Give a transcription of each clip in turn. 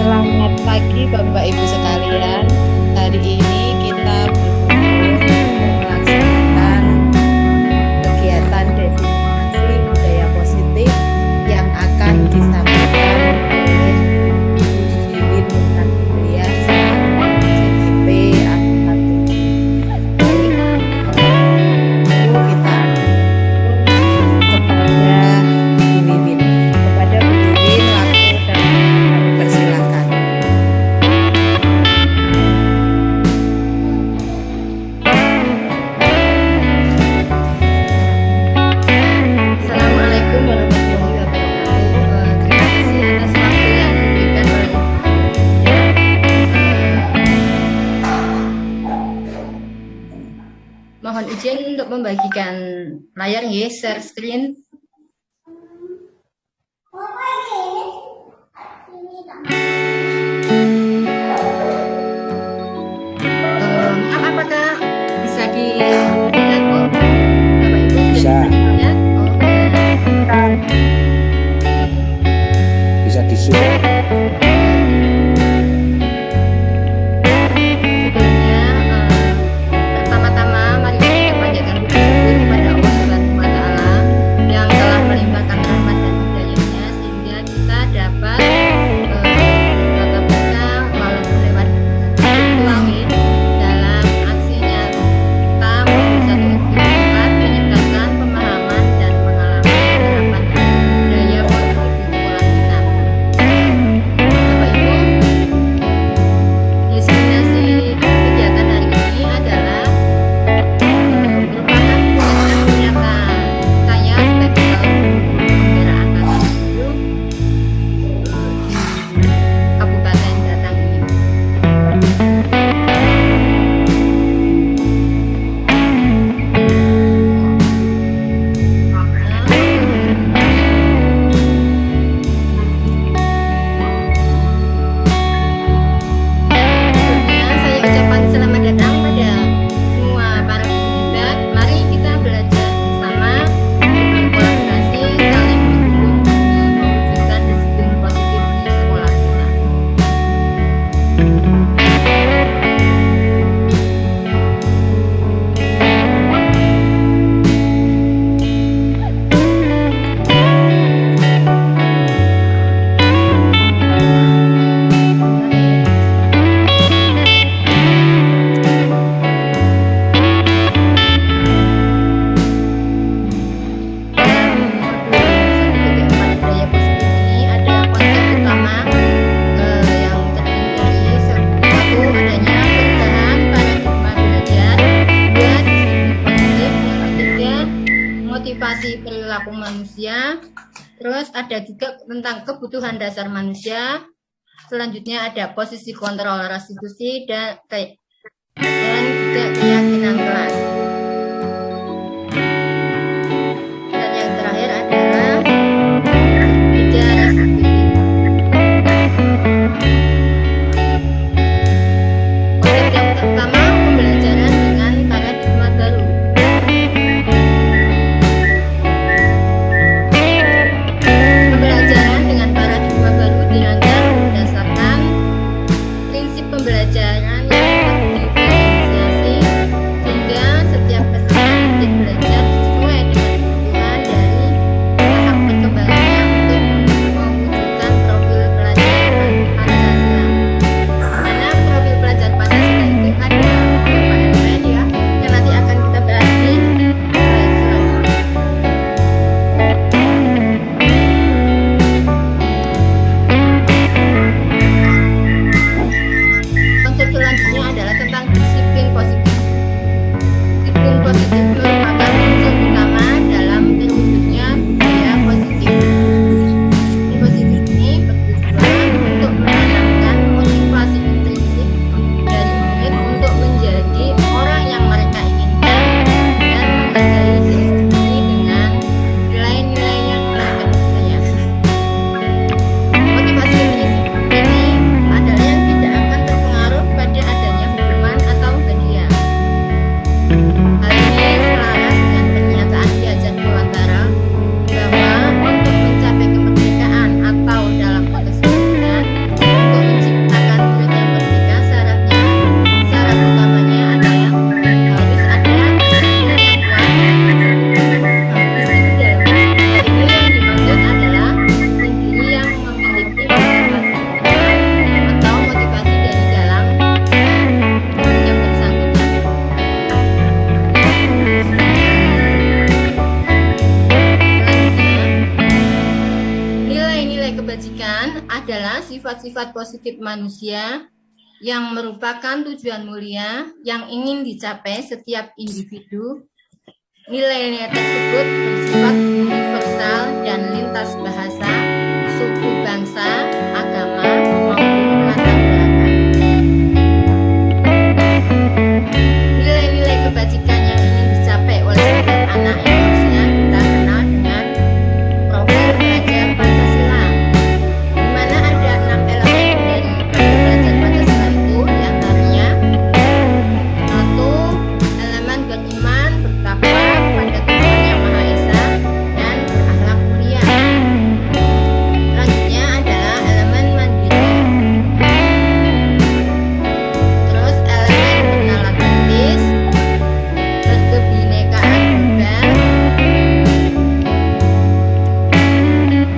Selamat pagi Bapak Ibu sekalian. Hari ini kita berkumpul untuk melaksanakan kegiatan definisi budaya positif yang akan disampaikan oleh Ibu Juliin Intan Fitriya CGP angkatan 7. Baik, kita kepada Bu Wiwin. Kepada Bu Wiwin, waktu dan kami persilakan. Assalamualaikum warahmatullahi wabarakatuh. Terima kasih atas waktu yang diberikan oleh mohon izin untuk membagikan layar nggih, share screen. Maaf, apakah bisa dilihat Bu? Bapak Ibu Bisa. lihat? Oh, Bisa di-zoom. sebelumnya pertama-tama mari kita panjatkan puji syukur kepada Allah Subhanahu wa taala yang telah melimpahkan rahmat dan hidayahnya sehingga kita dapat tatap muka walaupun lewat virtual dalam aksinya kita berusaha untuk dapat meningkatkan pemahaman dan pengalaman penerapan budaya positif di sekolah kita. Bapak Ibu, destinasi kegiatan hari ini adalah merupakan kegiatan nyata saya sebagai pembela angkatan 7 di Kabupaten Batang ini. Sebelumnya saya ucapkan selamat datang pada semua para peserta. Mari kita belajar bersama berkolaborasi, saling mendukung demi mewujudkan disiplin positif di sekolah kita. Dalam modul 1.4 budaya positif ini ada konsep utama yang terdiri dari satu adanya perubahan paradigma belajar, dua disiplin positif, yang ketiga motivasi perilaku manusia, terus ada juga tentang kebutuhan dasar manusia, selanjutnya ada posisi kontrol restitusi dan juga keyakinan kelas. Dan yang terakhir adalah tiga restitusi. Konsep yang pertama, pembelajaran dengan paradigma baru. Pembelajaran dengan paradigma baru dirancang berdasarkan prinsip pembelajaran yang terdifferensiasi sehingga adalah sifat-sifat positif manusia yang merupakan tujuan mulia yang ingin dicapai setiap individu. Nilai-nilai tersebut bersifat universal dan lintas bahasa, suku, bangsa, agama, maupun latar belakang. Nilai-nilai kebajikan yang ingin dicapai oleh setiap anak Indonesia kita kenal dengan profil belajar Pancasila, di mana ada 6 elemen dari belajar Pancasila itu, diantaranya 1. Elemen beriman, bertakwa kepada Tuhan Yang Maha Esa, dan berakhlak mulia. Selanjutnya adalah elemen mandiri. Terus elemen bernalar kritis, berkebinekaan global,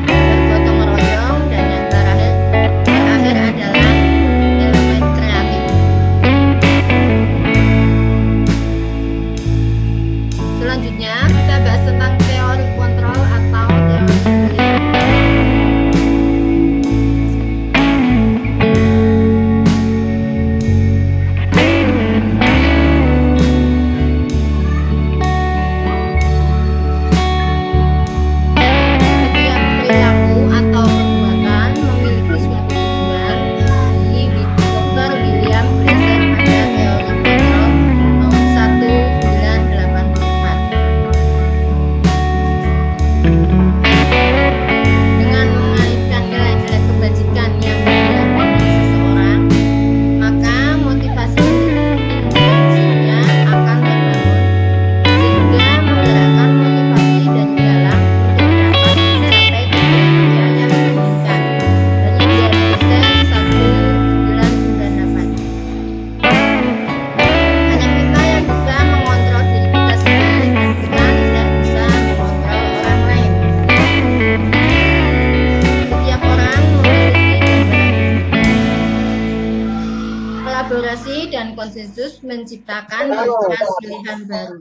bergotong royong, dan yang terakhir adalah elemen kreatif. Selanjutnya kita bahas tentang teori kontrol atau teori pilihan. Setiap perilaku atau perbuatan memiliki suatu tujuan. Di Dr. William Glasser pada teori kontrol nomor 1984. Dengan mengaitkan nilai-nilai kebajikan yang diakini seseorang, maka motivasi intrinsiknya akan terbangun, sehingga menggerakkan motivasi dari dalam untuk dapat mencapai tujuan mulia yang diinginkan. Dari Glasser 1998. Hanya kita yang bisa mengontrol diri kita sendiri, dan kita tidak bisa mengontrol orang lain. Setiap orang memiliki kolaborasi dan konsensus menciptakan pilihan baru.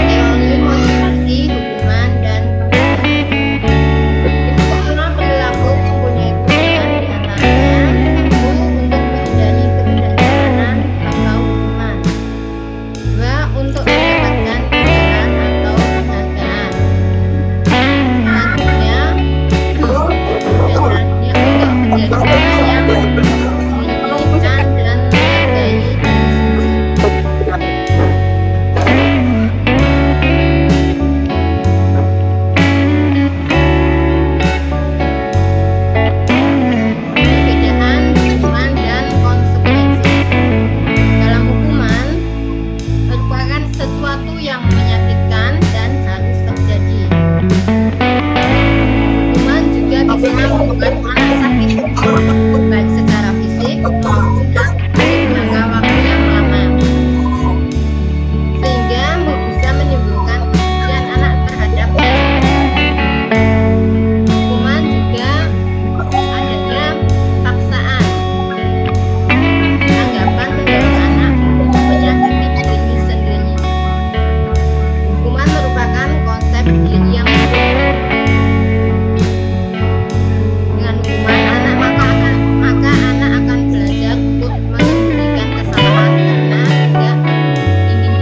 Teori motivasi, hukuman, dan pengetahuan perilaku mempunyai tujuan diantaranya 1. Untuk menghindari ketidaknyamanan atau hukuman. 2. Untuk mendapatkan imbalan atau penghargaan. Selanjutnya untuk menjadi orang yang menginginkan dan menghargai diri sendiri. Perbedaan hukuman dan konsekuensi. Dalam hukuman merupakan sesuatu yang menyakitkan dan harus terjadi. Hukuman juga bisa membuat anak sakit, baik secara fisik maupun dalam jangka waktu yang lama, sehingga bisa menimbulkan kebencian anak terhadap hukuman. Juga adanya paksaan, anggapan mendorong anak untuk menyakiti diri sendiri. Hukuman merupakan konsep diri yang buruk. Dengan hukuman anak maka anak akan belajar untuk menyembunyikan kesalahan karena tidak ingin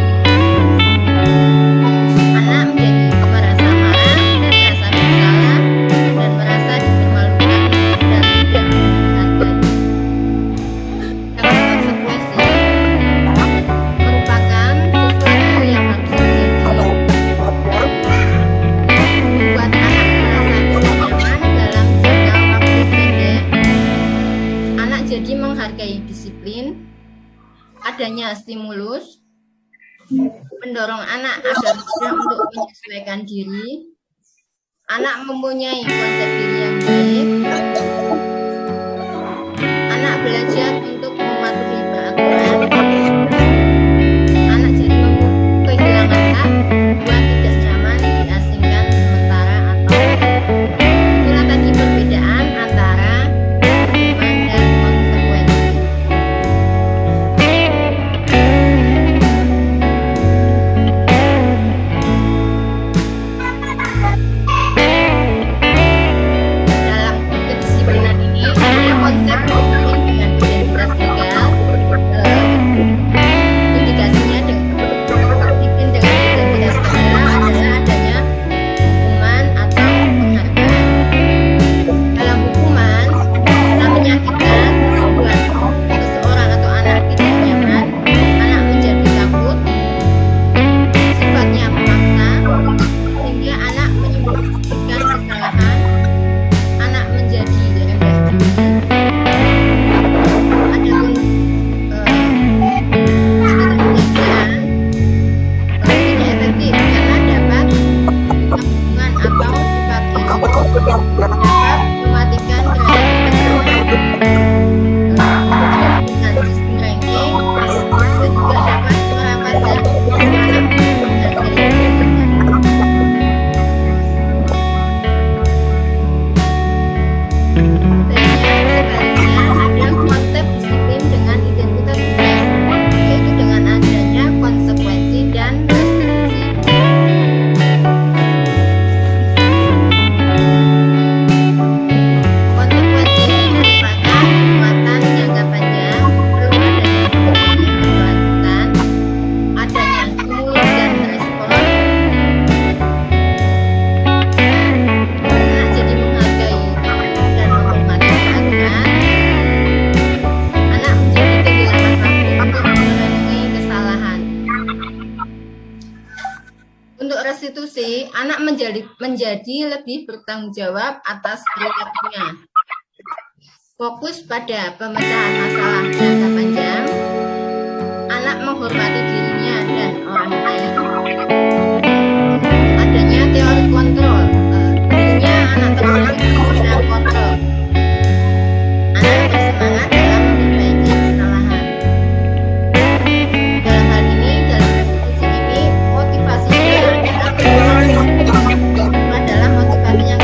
anak menjadi merasa marah, merasa bersalah, dan merasa dipermalukan dan tidak dihargai. Efek konsekuensi merupakan sesuatu yang harus terjadi, membuat anak merasa tidak nyaman dalam jangka waktu pendek. Anak jadi menghargai disiplin, adanya stimulus, mendorong anak agar mudah untuk menyesuaikan diri. Anak mempunyai konsep diri yang baik. Anak belajar untuk mematuhi peraturan. Anak jadi kehilangan hak buat tidak nyaman di Untuk restitusi, anak menjadi lebih bertanggung jawab atas perilakunya. Fokus pada pemecahan masalah jangka panjang, anak menghormati dirinya dan orang lain. Adanya teori kontrol, dirinya anak tersebut bisa kontrol. Anak bersemangat dalam memperbaiki kesalahan. Dalam hal ini, dalam restitusi ini, motivasinya adalah motivasi yang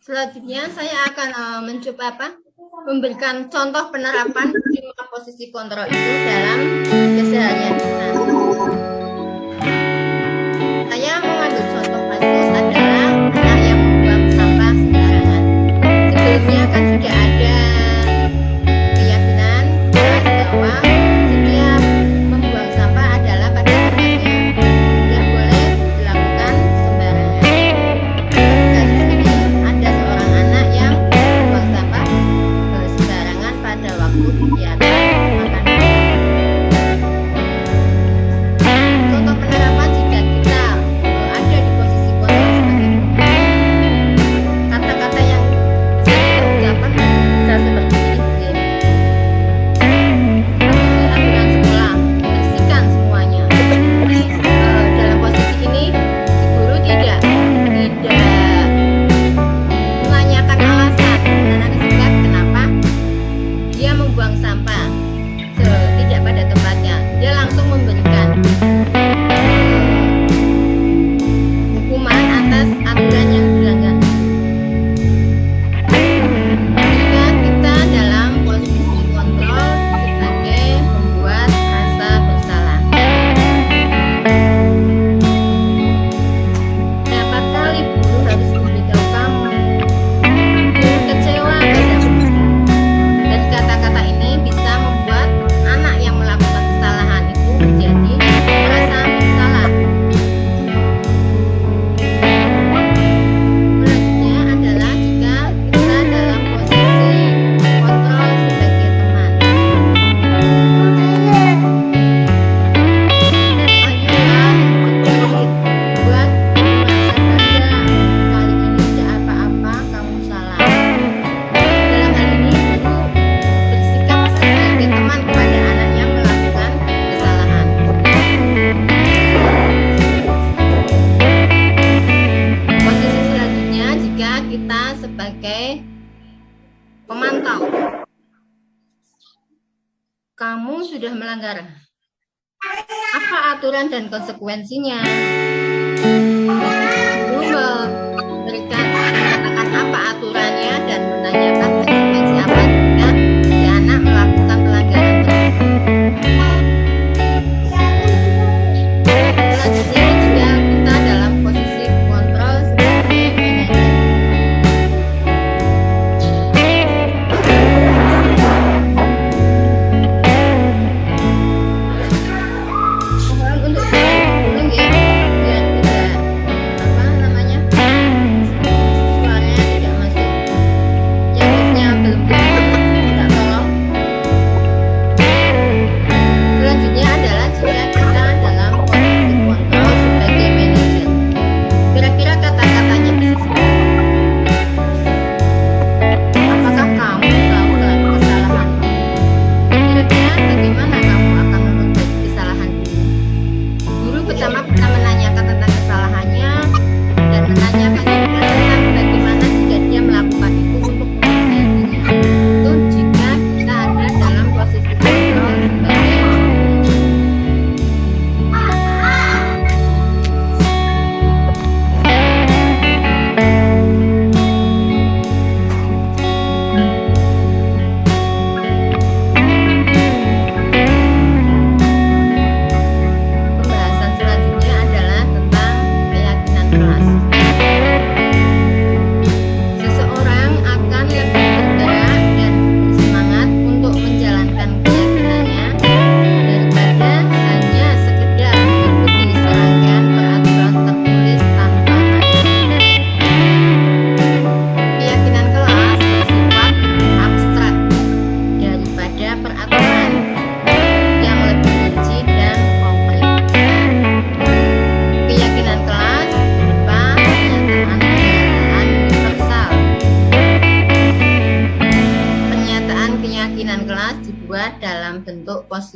selanjutnya saya akan mencoba memberikan contoh penerapan 5 posisi kontrol itu dalam keseharian kita. Saya mengambil contoh kasus adalah anak yang membuang sampah sembarangan. Sebelumnya kan sudah ada keyakinan bahwa setiap membuang sampah adalah pada tempatnya, tidak boleh dilakukan sembarangan. Kasus ini ada seorang anak yang membuang sampah sembarangan pada waktu kegiatan makan. Contoh penerapan jika kita ada di posisi kontrol sebagai kata-kata yang bisa kita ucapkan bisa seperti ini. Aturan sekolah, bersihkan semuanya. Dalam posisi ini, si guru tidak menanyakan alasan kenapa dia membuang sampah tidak pada tempatnya. Dia langsung memberikan hukuman atas aturan yang dilanggar. Jika kita dalam posisi kontrol sebagai membuat rasa bersalah, berapa kali guru harus memberitahu kamu, guru kecewa padamu, dan kata-kata ini bisa membuat anak yang melakukan kesalahan itu menjadi merasa bersalah. Selanjutnya adalah jika kita dalam posisi kontrol sebagai teman. Ayolah, buat merasa bangga. Kali ini tidak apa-apa, kamu salah. Dalam hal ini, guru bersikap sebagai teman kepada anak yang melakukan kesalahan. Posisi selanjutnya jika kita sebagai pemantau. Kamu sudah melanggar. Apa aturan dan konsekuensinya? Guru memberikan mengatakan apa aturannya dan menanyakan konsekuensi apa jika si anak melakukan pelanggaran tersebut.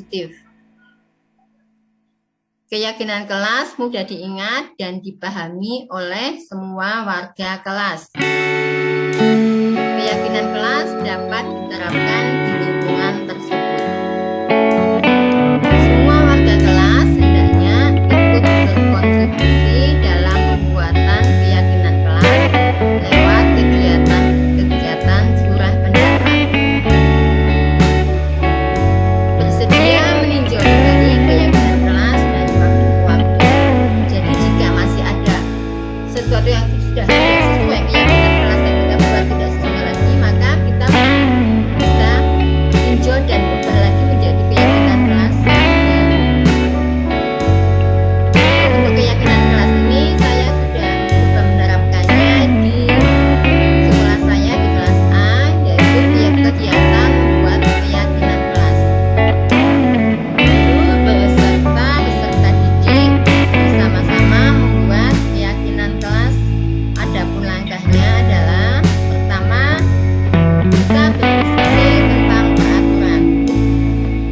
positif. Keyakinan kelas mudah diingat dan dipahami oleh semua warga kelas. Keyakinan kelas dapat diterapkan di lingkungan tersebut. Semua warga kelas hendaknya ikut berkontribusi dalam pembuatan keyakinan kelas lewat kegiatan-kegiatan curah pendapat. Bersedia meninjau kembali keyakinan kelas dari waktu ke waktu. Jadi jika masih ada sesuatu yang sudah tidak sesuai keyakinan kelas yang kita buat tidak sesuai lagi, maka kita bisa tinjau dan ubah lagi menjadi keyakinan kelas. Untuk keyakinan kelas ini saya sudah coba menerapkannya di sekolah saya di kelas A, yaitu kegiatan membuat keyakinan kelas. Lalu beserta didik bersama-sama membuat keyakinan kelas. Adapun langkahnya adalah pertama, kita berdiskusi tentang peraturan.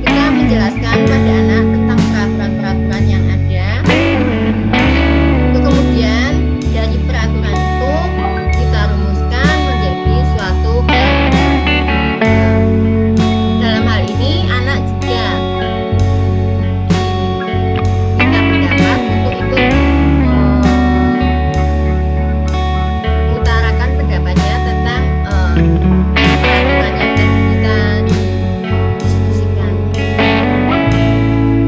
Kita menjelaskan pada anak tentang peraturan-peraturan yang ada. Kemudian dari peraturan itu kita rumuskan menjadi suatu keyakinan. Dalam hal ini anak juga kita pendapat untuk ikut mengutarakan pendapatnya tentang peraturan yang tadi kita diskusikan.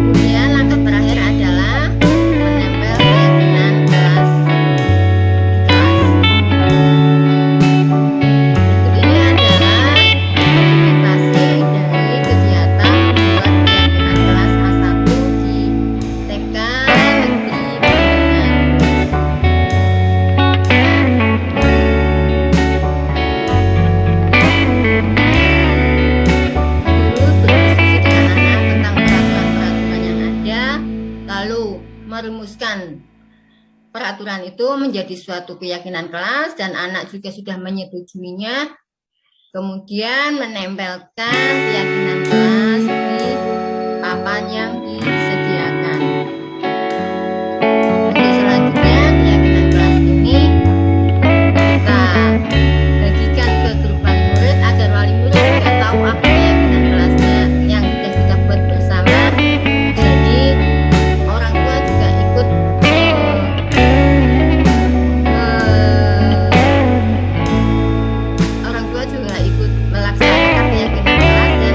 Kemudian langkah terakhir adalah menempel keyakinan kelas di kelas. Berikut ini adalah dokumentasi dari kegiatan membuat keyakinan kelas A1 di TK Negeri Guru berdiskusi dengan anak tentang peraturan-peraturan yang ada, lalu merumuskan peraturan itu menjadi suatu keyakinan kelas dan anak juga sudah menyetujuinya. Kemudian menempelkan keyakinan kelas di papan yang disediakan. Untuk selanjutnya keyakinan kelas ini kita bagikan ke grup wali murid agar wali murid juga tahu apa keyakinan kelasnya yang sudah kita buat bersama. Jadi orang tua juga ikut melaksanakan keyakinan kelas dan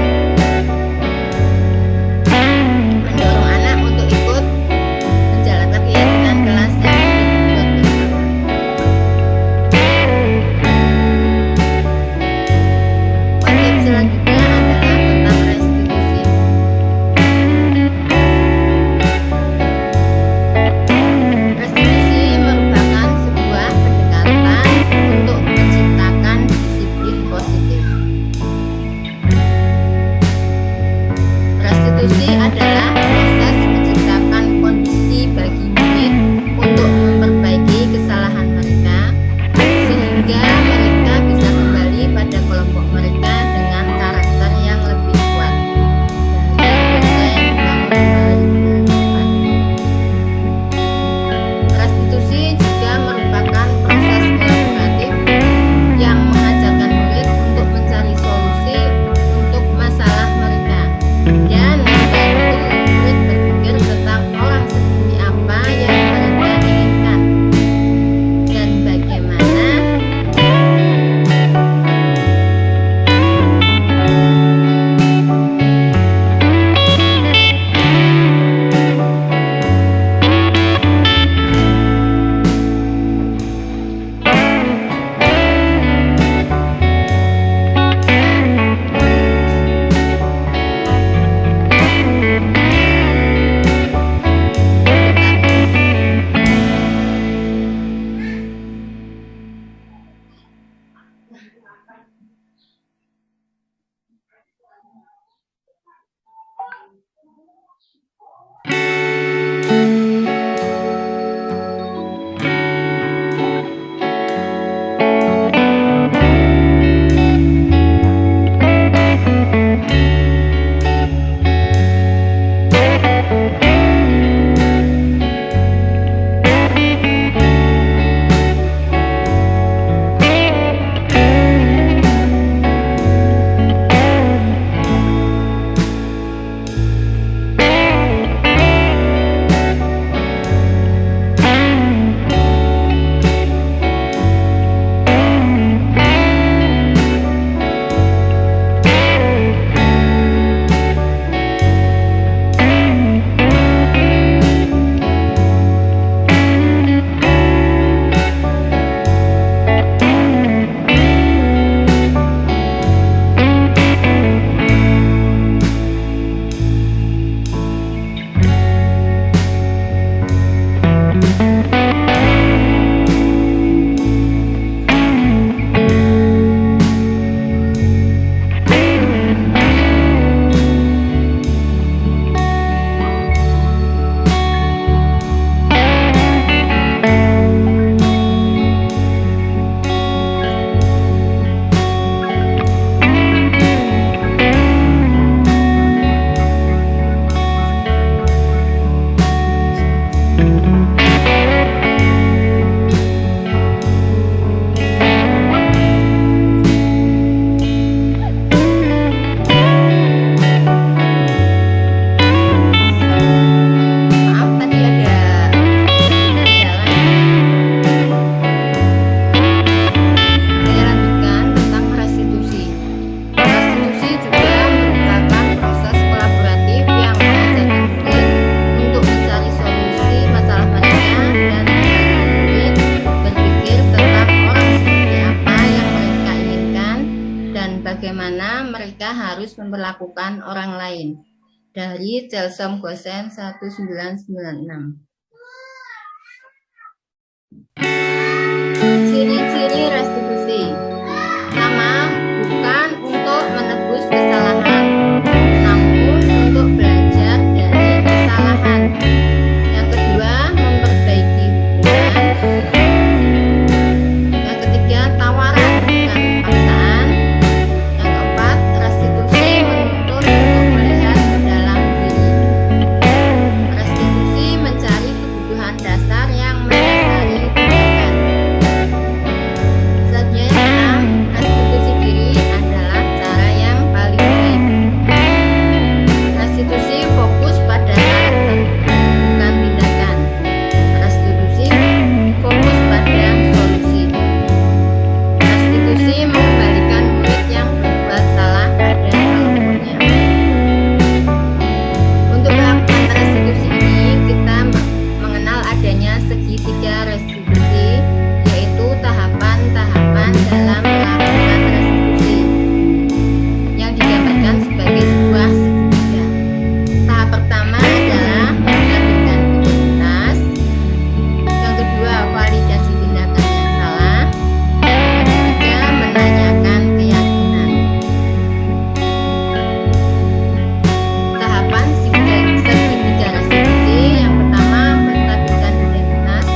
bagus memperlakukan orang lain. Dari Celsom Gosen 1996. Ciri-ciri restitusi. Pertama, bukan untuk menebus kesalahan, namun untuk belajar dari kesalahan. Yang kedua, memperbaiki hubungan. Yang ketiga, tawaran bukan paksaan. Yang keempat, restitusi menuntut untuk melihat ke dalam diri. Restitusi mencari kebutuhan dasar yang mendasari tindakan. Selanjutnya, restitusi diri adalah cara yang paling baik. Restitusi fokus pada karakter, bukan tindakan. Restitusi fokus pada solusi. Restitusi mengembalikan murid yang berbuat salah pada kelompoknya. Untuk melakukan restitusi ini, kita mengenal adanya segitiga restitusi, yaitu tahapan-tahapan dalam melakukan restitusi, yang digambarkan sebagai sebuah segitiga. Tahap pertama adalah menstabilkan identitas. Yang kedua, validasi tindakan yang salah. Yang ketiga, menanyakan keyakinan. Tahapan segitiga restitusi. Yang pertama, menstabilkan identitas.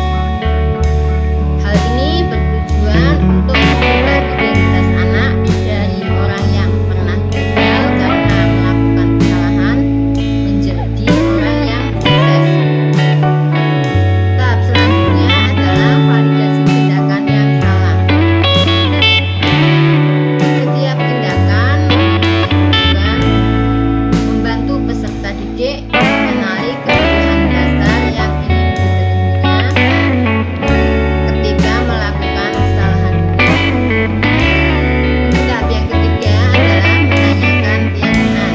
Hal ini bertujuan untuk mengubah identitas anak dari orang yang pernah gagal karena melakukan kesalahan menjadi orang yang sukses. Tahap selanjutnya adalah validasi tindakan yang salah. Setiap tindakan memiliki tujuan membantu peserta didik mengenali kebutuhan dasar yang ingin dipenuhinya ketika melakukan kesalahan. Tahap yang ketiga adalah menanyakan keyakinan.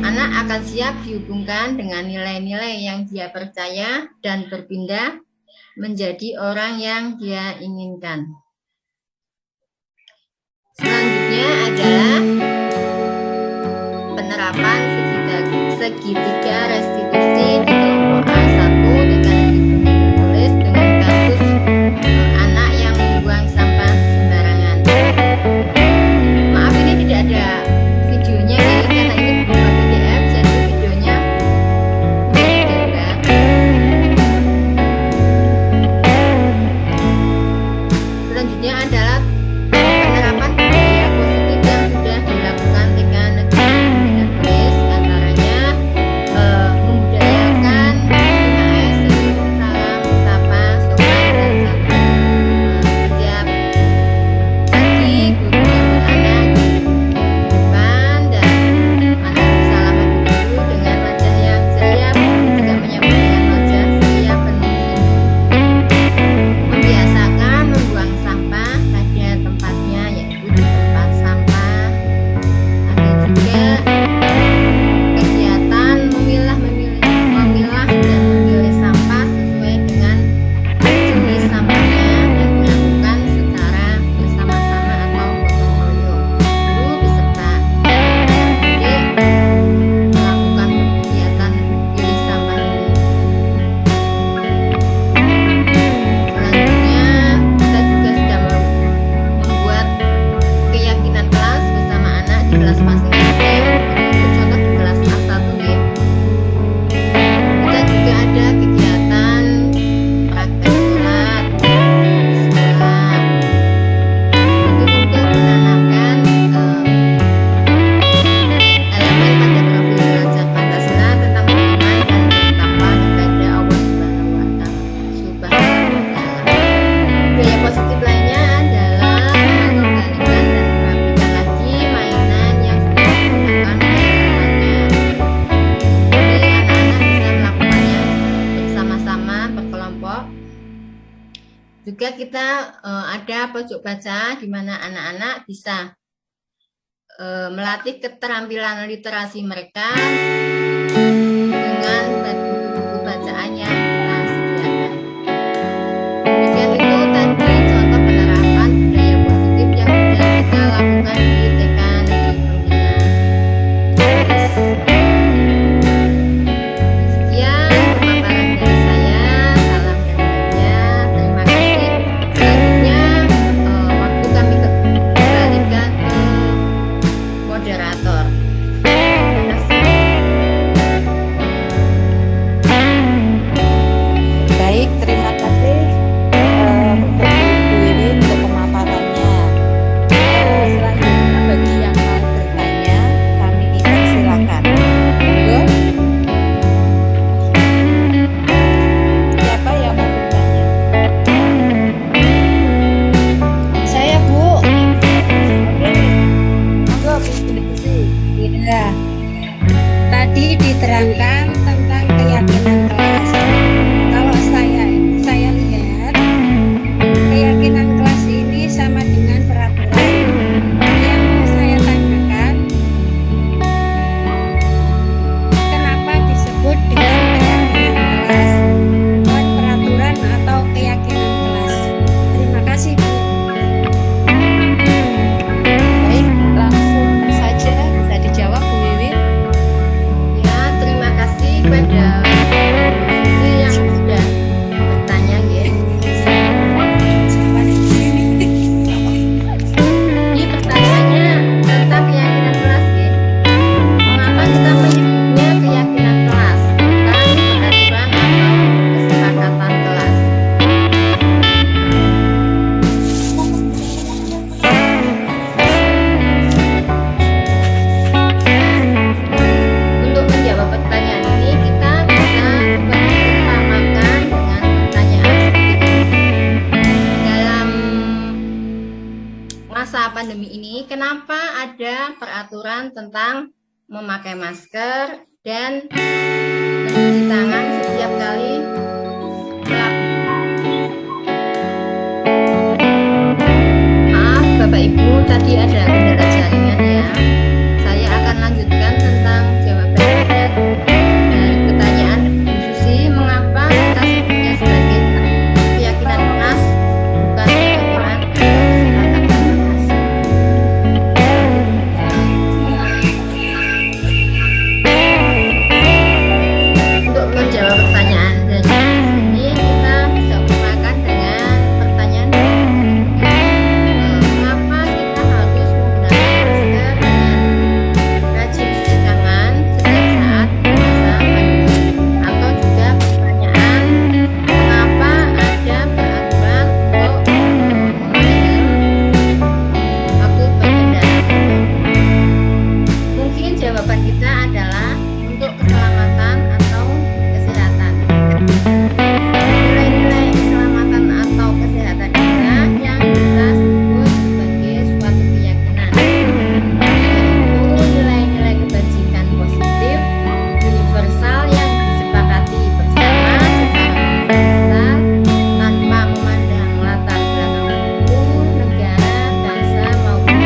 Anak akan siap dihubungkan dengan nilai-nilai yang dia percaya dan berpindah menjadi orang yang dia inginkan. Selanjutnya adalah penerapan segitiga restitusi di kelompok A1 dengan ditulis dengan kasus anak yang membuang sampah sembarangan. Maaf, ini tidak ada videonya ya, karena ini berupa PDF, jadi videonya gambar. Selanjutnya adalah penerapan budaya positif yang sudah dilakukan TK Negeri dengan tulis, antaranya membudayakan 5S, senyum, salam, sapa, sopan, dan santun. Setiap pagi guru menyambut anak di depan dan anak bersalaman dulu dengan wajah yang ceria, juga menyambut dengan wajah ceria penuh senyum. Membiasakan membuang sampah pada tempatnya, yaitu di tempat sampah. Ada juga kegiatan memilah dan memilih sampah sesuai dengan jenis sampahnya yang dilakukan secara bersama-sama atau gotong royong. Guru beserta anak didik melakukan kegiatan pilih sampah ini. Selanjutnya, kita juga sudah membuat keyakinan kelas bersama anak di kelas masing-masing. Untuk contoh di kelas A1 ya. Kita juga ada kegiatan praktek surat di sekolah. Itu untuk menanamkan elemen pada profil belajar Pancasila tentang beriman dan bertakwa kepada Allah Subhanahu wa Ta'ala. Budaya positif lainnya adalah mengembalikan dan merapikan lagi mainan yang sudah digunakan oleh temannya. Jadi anak-anak bisa melakukannya bersama-sama berkelompok. Juga kita ada pojok baca di mana anak-anak bisa melatih keterampilan literasi mereka dengan buku-buku bacaan yang kita sediakan. Demikian itu tadi contoh penerapan budaya positif yang sudah kita lakukan di TK Negeri Perundingan. pandemi ini, kenapa ada peraturan tentang memakai masker dan mencuci tangan setiap kali Maaf Bapak Ibu, tadi ada kendala jaringan ya. Saya akan lanjutkan tentang jawaban dari pertanyaan Bu Susi, mengapa kita sebutnya sebagai keyakinan keras bukan keyakinan kesepakatan keras. Untuk menjawab pertanyaan dari ini, kita bisa menggunakan dengan pertanyaan mengapa kita harus menggunakan masker dan rajin cuci tangan setiap saat masa pandemi, atau juga pertanyaan mengapa ada peraturan untuk memakai waktu berkendara. Mungkin jawaban kita adalah untuk keselamatan atau kesehatan. Nilai-nilai keselamatan atau kesehatan inilah yang kita sebut sebagai suatu keyakinan, yaitu nilai-nilai kebajikan positif universal yang disepakati bersama secara universal tanpa memandang latar belakang suku, negara, bangsa maupun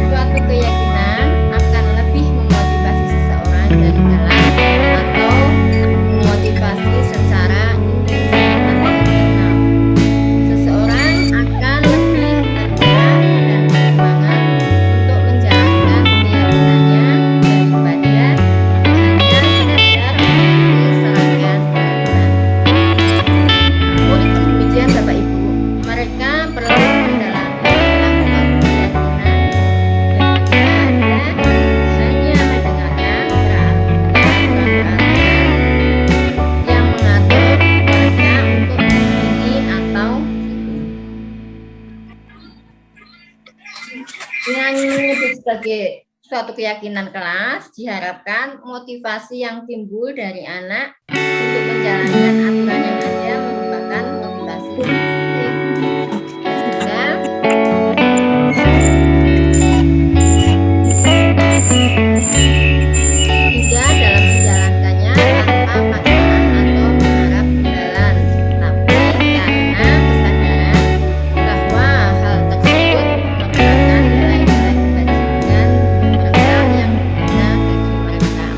suatu keyakinan akan lebih memotivasi seseorang dari dalam atau memotivasi secara intensif atau eksternal. Seseorang akan lebih tergerak dan bersemangat untuk menjalankan keyakinannya daripada hanya sekedar mengikuti serangkaian peraturan. Untuk demikian Bapak Ibu, mereka perlu mendalami tentang suatu keyakinan daripada hanya mendengarkan peraturan-peraturan yang mengatur mereka untuk ini atau itu. Dengan menyebut sebagai suatu keyakinan kelas, diharapkan motivasi yang timbul dari anak untuk menjalankan aturan yang ada merupakan motivasi positif. Sehingga dalam menjalankannya tanpa paksaan atau mengharap imbalan, tapi karena kesadaran bahwa hal tersebut merupakan nilai-nilai kebajikan universal yang berguna bagi mereka.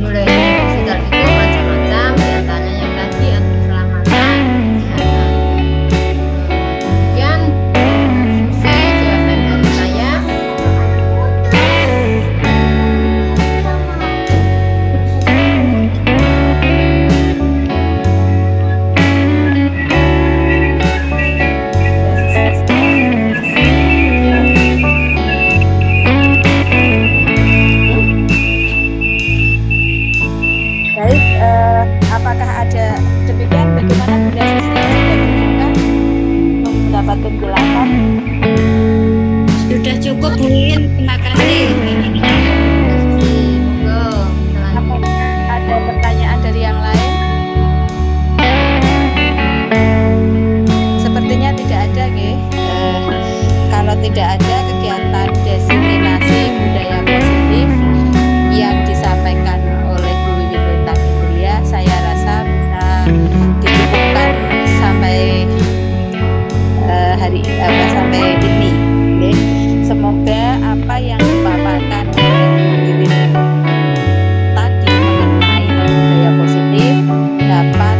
Nilai-nilai universal itu macam-macam, diantaranya yang tadi adalah keselamatan, kesehatan. Demikian Susi, jawaban dari saya. Baik, apakah ada demikian bagaimana Bunda Susi sudah cukupkah mendapat penjelasan? Sudah cukup Bun, terima kasih. Susi, monggo. Apakah ada pertanyaan dari yang lain? Sepertinya tidak ada, nggih. Kalau tidak ada kegiatan diseminasi budaya positif yang disampaikan oleh Bu Wiwin Lintang Indria, saya rasa bisa dicukupkan sampai sampai ini. Nggih. Semoga apa yang dipaparkan oleh Bu Wiwin tadi mengenai budaya positif dapat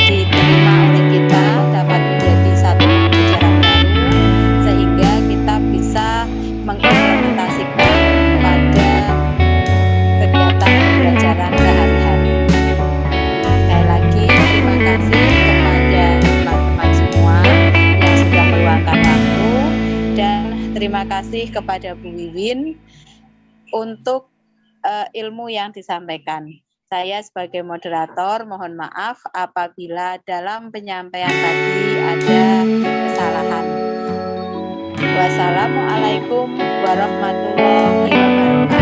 diterima oleh kita, dapat menjadi satu pembelajaran baru sehingga kita bisa mengimplementasikan pada kegiatan pembelajaran sehari-hari. Sekali lagi terima kasih kepada teman-teman semua yang sudah meluangkan waktu, dan terima kasih kepada Bu Wiwin untuk ilmu yang disampaikan. Saya sebagai moderator mohon maaf apabila dalam penyampaian tadi ada kesalahan. Wassalamualaikum warahmatullahi wabarakatuh.